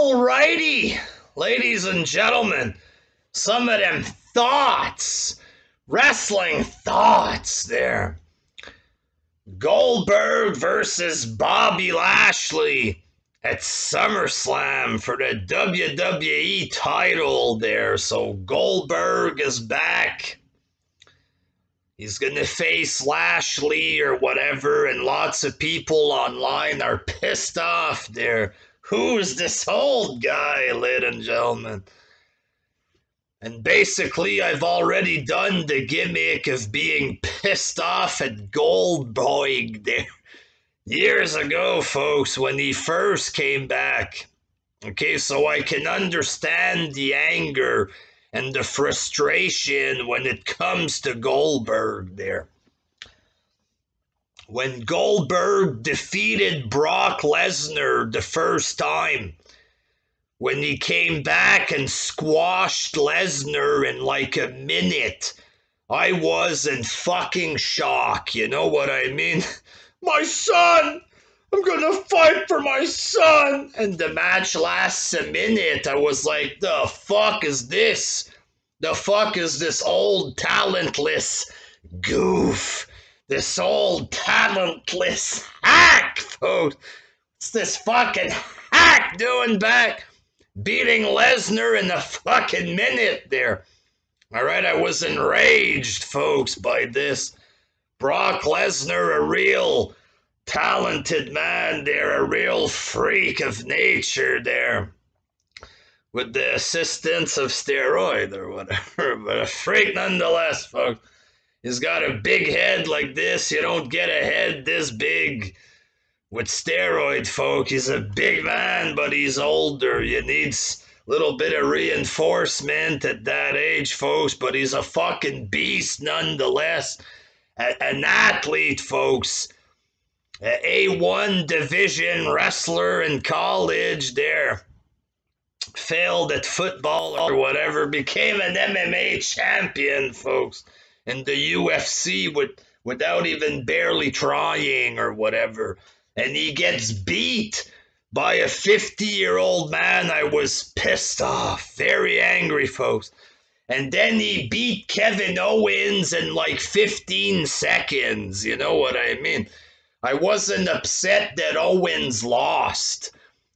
Alrighty, ladies and gentlemen, some of them thoughts, wrestling thoughts there. Goldberg versus Bobby Lashley at Summerslam for the WWE title there. So Goldberg is back. He's going to face Lashley or whatever, and lots of people online are pissed off there. Who's this old guy, ladies and gentlemen? And basically, I've already done the gimmick of being pissed off at Goldberg there years ago, folks, when he first came back. Okay, so I can understand the anger and the frustration when it comes to Goldberg there. When Goldberg defeated Brock Lesnar the first time, when he came back and squashed Lesnar in like a minute, I was in fucking shock, you know what I mean? My son! I'm gonna fight for my son! And the match lasts a minute. I was like, the fuck is this? The fuck is this old talentless goof? This old talentless hack, folks. What's this fucking hack doing back? Beating Lesnar in a fucking minute there. Alright, I was enraged, folks, by this. Brock Lesnar, a real talented man there, a real freak of nature there. With the assistance of steroid or whatever, but a freak nonetheless, folks. He's got a big head like this. You don't get a head this big with steroid, folk. He's a big man, but he's older. You need a little bit of reinforcement at that age, folks, but he's a fucking beast nonetheless. An athlete, folks. A A1 division wrestler in college there. Failed at football or whatever. Became an MMA champion, folks. In the UFC without even barely trying or whatever. And he gets beat by a 50-year-old man. I was pissed off. Very angry, folks. And then he beat Kevin Owens in like 15 seconds. You know what I mean? I wasn't upset that Owens lost.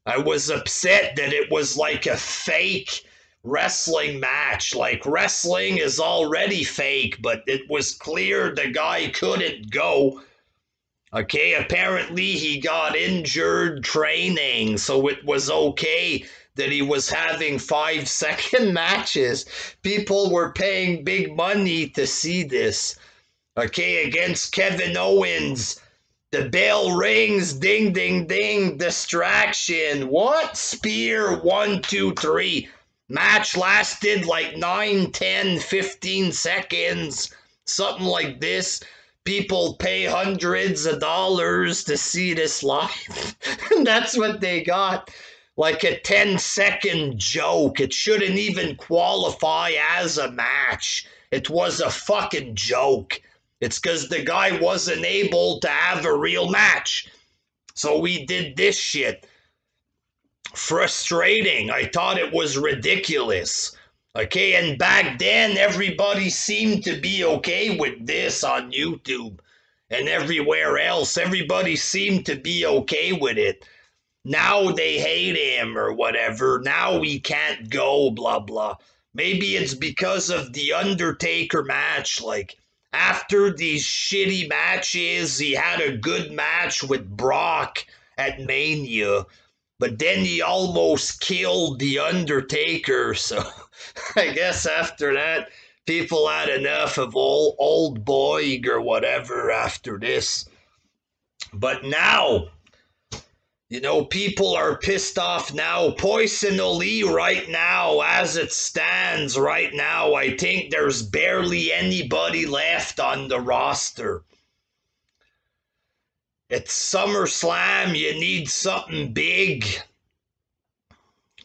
I was upset that it was like a fake wrestling match. Like, wrestling is already fake, but it was clear the guy couldn't go. Okay, apparently he got injured training, so it was okay that he was having 5-second matches. People were paying big money to see this. Okay, against Kevin Owens. The bell rings, ding, ding, ding, distraction. What? Spear, 1, 2, 3. Match lasted like 9, 10, 15 seconds. Something like this. People pay hundreds of dollars to see this live. And that's what they got. Like a 10-second joke. It shouldn't even qualify as a match. It was a fucking joke. It's because the guy wasn't able to have a real match. So we did this shit. Frustrating. I thought it was ridiculous. Okay, and back then everybody seemed to be okay with this on YouTube and everywhere else. Everybody seemed to be okay with it. Now they hate him or whatever. Now he can't go, blah, blah. Maybe it's because of the Undertaker match. Like, after these shitty matches, he had a good match with Brock at Mania. But then he almost killed The Undertaker, so I guess after that, people had enough of old Boyd or whatever after this. But now, you know, people are pissed off now. Personally, right now, as it stands right now, I think there's barely anybody left on the roster. It's SummerSlam, you need something big.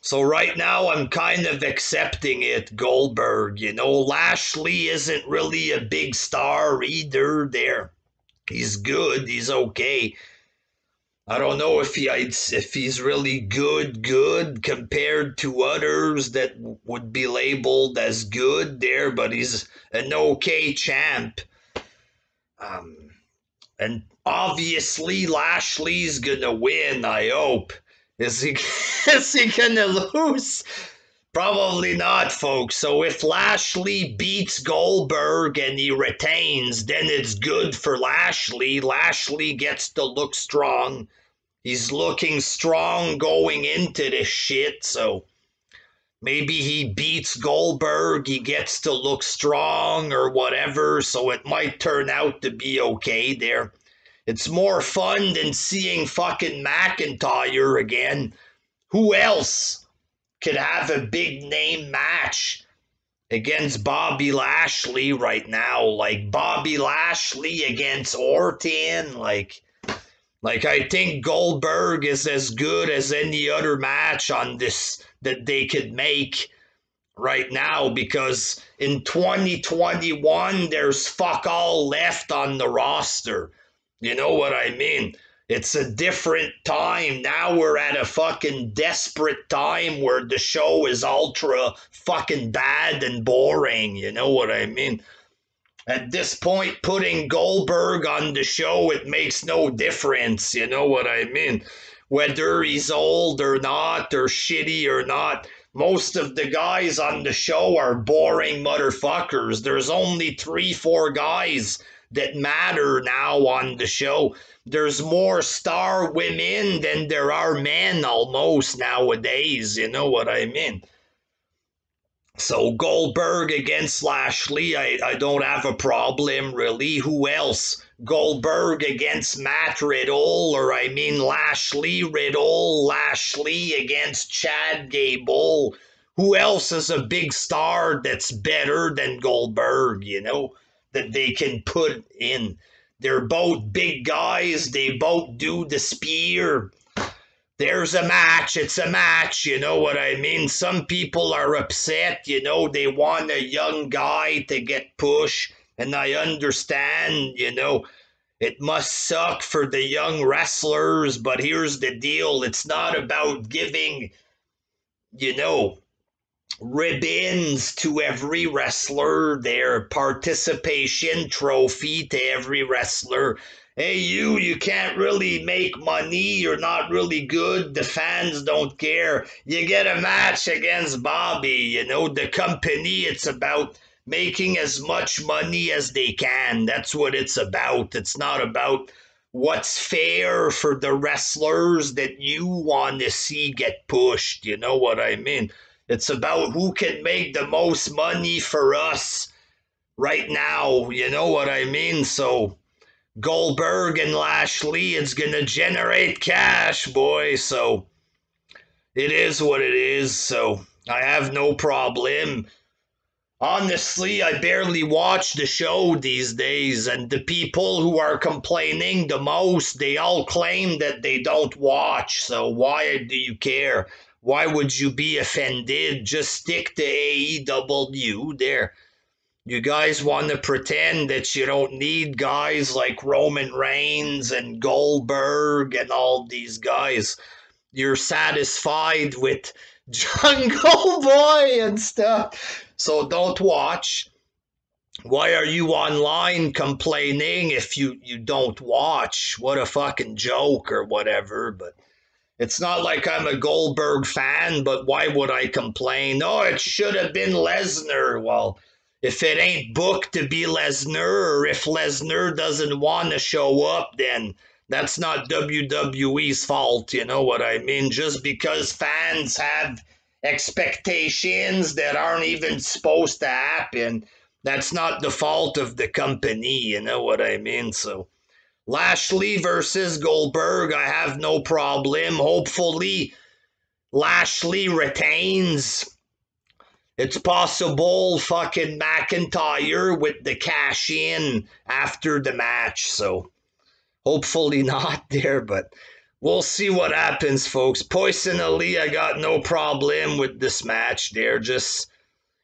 So right now I'm kind of accepting it, Goldberg. You know, Lashley isn't really a big star either there. He's good, he's okay. I don't know if he's really good compared to others that would be labeled as good there, but he's an okay champ. Um, and obviously Lashley's gonna win, I hope. Is he is he gonna lose? Probably not, folks. So if Lashley beats Goldberg and he retains, then it's good for Lashley. Lashley gets to look strong. He's looking strong going into this shit, so maybe he beats Goldberg, he gets to look strong or whatever, so it might turn out to be okay there. It's more fun than seeing fucking McIntyre again. Who else could have a big name match against Bobby Lashley right now? Like Bobby Lashley against Orton, like I think Goldberg is as good as any other match on this that they could make right now, because in 2021 there's fuck all left on the roster. You know what I mean? It's a different time. Now we're at a fucking desperate time where the show is ultra fucking bad and boring. You know what I mean? At this point, putting Goldberg on the show, it makes no difference. You know what I mean? Whether he's old or not, or shitty or not, most of the guys on the show are boring motherfuckers. There's only 3-4 guys that matter now on the show. There's more star women than there are men almost nowadays. You know what I mean? So Goldberg against Lashley, I don't have a problem really. Who else? Goldberg against Matt Riddle, or I mean Lashley Riddle, Lashley against Chad Gable. Who else is a big star that's better than Goldberg, you know, that they can put in? They're both big guys, they both do the spear. There's a match, it's a match, you know what I mean? Some people are upset, you know, they want a young guy to get pushed, and I understand, you know, it must suck for the young wrestlers, but here's the deal, it's not about giving, you know, ribbons to every wrestler, their participation trophy to every wrestler. Hey, you can't really make money, you're not really good, the fans don't care. You get a match against Bobby, you know, the company, it's about making as much money as they can. That's what it's about. It's not about what's fair for the wrestlers that you want to see get pushed, you know what I mean? It's about who can make the most money for us right now, you know what I mean? So Goldberg and Lashley, it's gonna generate cash, boy, so it is what it is, so I have no problem. Honestly, I barely watch the show these days, and the people who are complaining the most, they all claim that they don't watch, so why do you care? Why would you be offended? Just stick to AEW there. You guys want to pretend that you don't need guys like Roman Reigns and Goldberg and all these guys. You're satisfied with Jungle Boy and stuff. So don't watch. Why are you online complaining if you don't watch? What a fucking joke or whatever. But it's not like I'm a Goldberg fan, but why would I complain? Oh, it should have been Lesnar. Well, if it ain't booked to be Lesnar, or if Lesnar doesn't want to show up, then that's not WWE's fault, you know what I mean? Just because fans have expectations that aren't even supposed to happen, that's not the fault of the company, you know what I mean? So Lashley versus Goldberg, I have no problem. Hopefully Lashley retains. It's possible fucking McIntyre with the cash in after the match, so hopefully not there, but we'll see what happens, folks. Personally, I got no problem with this match there. Just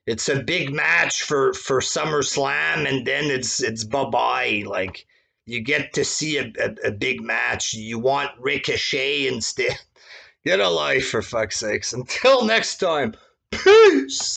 it's a big match for SummerSlam, and then it's bye-bye. Like you get to see a big match. You want Ricochet instead. Get a life, for fuck's sakes. Until next time, peace!